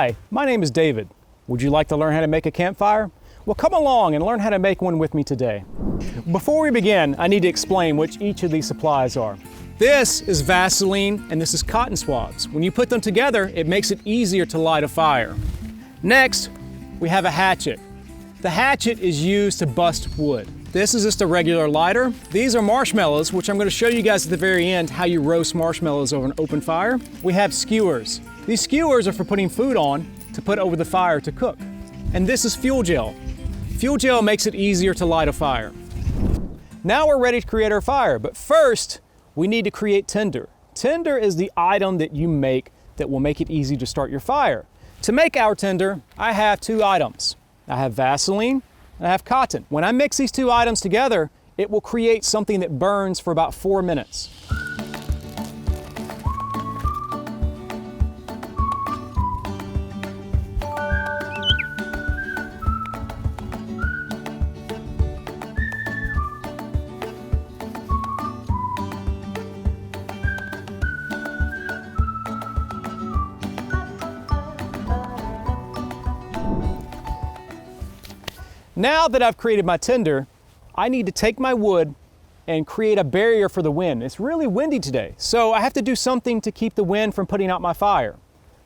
Hi, my name is David. Would you like to learn how to make a campfire? Well, come along and learn how to make one with me today. Before we begin, I need to explain which each of these supplies are. This is Vaseline and this is cotton swabs. When you put them together, it makes it easier to light a fire. Next, we have a hatchet. The hatchet is used to bust wood. This is just a regular lighter. These are marshmallows, which I'm going to show you guys at the very end how you roast marshmallows over an open fire. We have skewers. These skewers are for putting food on to put over the fire to cook. And this is fuel gel. Fuel gel makes it easier to light a fire. Now we're ready to create our fire, but first, we need to create tinder. Tinder is the item that you make that will make it easy to start your fire. To make our tinder, I have two items. I have Vaseline and I have cotton. When I mix these two items together, it will create something that burns for about 4 minutes. Now that I've created my tinder, I need to take my wood and create a barrier for the wind. It's really windy today, so I have to do something to keep the wind from putting out my fire.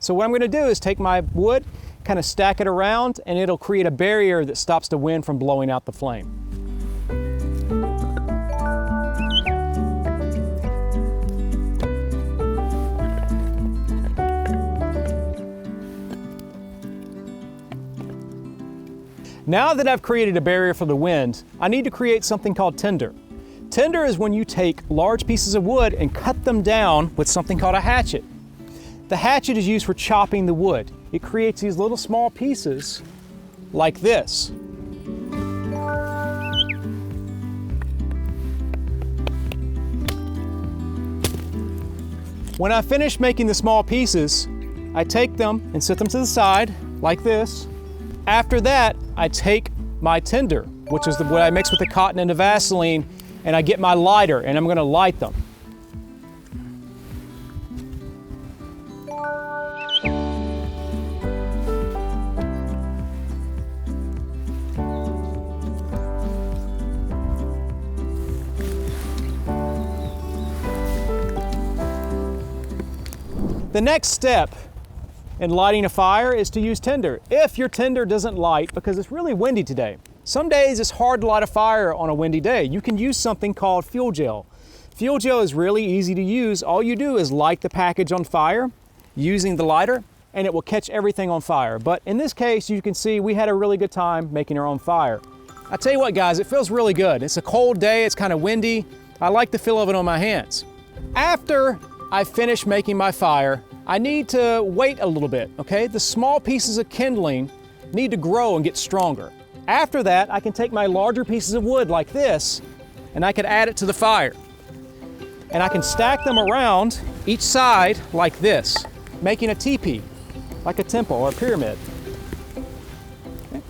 So what I'm going to do is take my wood, kind of stack it around, and it'll create a barrier that stops the wind from blowing out the flame. Now that I've created a barrier for the wind, I need to create something called tinder. Tinder is when you take large pieces of wood and cut them down with something called a hatchet. The hatchet is used for chopping the wood. It creates these little small pieces like this. When I finish making the small pieces, I take them and set them to the side like this. After that, I take my tinder, which is what I mix with the cotton and the Vaseline, and I get my lighter and I'm going to light them. The next step in lighting a fire is to use tinder. If your tinder doesn't light, because it's really windy today. Some days it's hard to light a fire on a windy day. You can use something called fuel gel. Fuel gel is really easy to use. All you do is light the package on fire using the lighter and it will catch everything on fire. But in this case, you can see we had a really good time making our own fire. I tell you what guys, it feels really good. It's a cold day, it's kind of windy. I like the feel of it on my hands. After I finish making my fire, I need to wait a little bit, okay? The small pieces of kindling need to grow and get stronger. After that, I can take my larger pieces of wood like this, and I can add it to the fire. And I can stack them around each side like this, making a teepee, like a temple or a pyramid. Okay.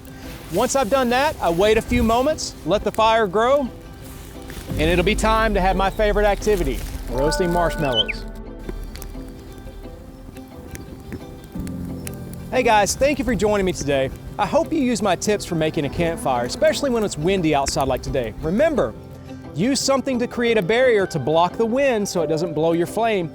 Once I've done that, I wait a few moments, let the fire grow, and it'll be time to have my favorite activity, roasting marshmallows. Hey guys, thank you for joining me today. I hope you use my tips for making a campfire, especially when it's windy outside like today. Remember, use something to create a barrier to block the wind so it doesn't blow your flame.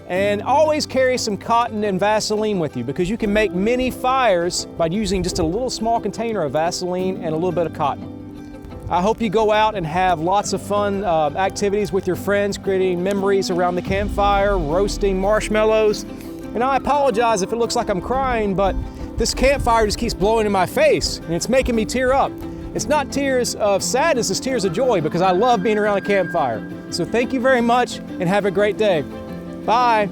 And always carry some cotton and Vaseline with you because you can make many fires by using just a little small container of Vaseline and a little bit of cotton. I hope you go out and have lots of fun activities with your friends, creating memories around the campfire, roasting marshmallows. And I apologize if it looks like I'm crying, but this campfire just keeps blowing in my face and it's making me tear up. It's not tears of sadness, it's tears of joy because I love being around a campfire. So thank you very much and have a great day. Bye.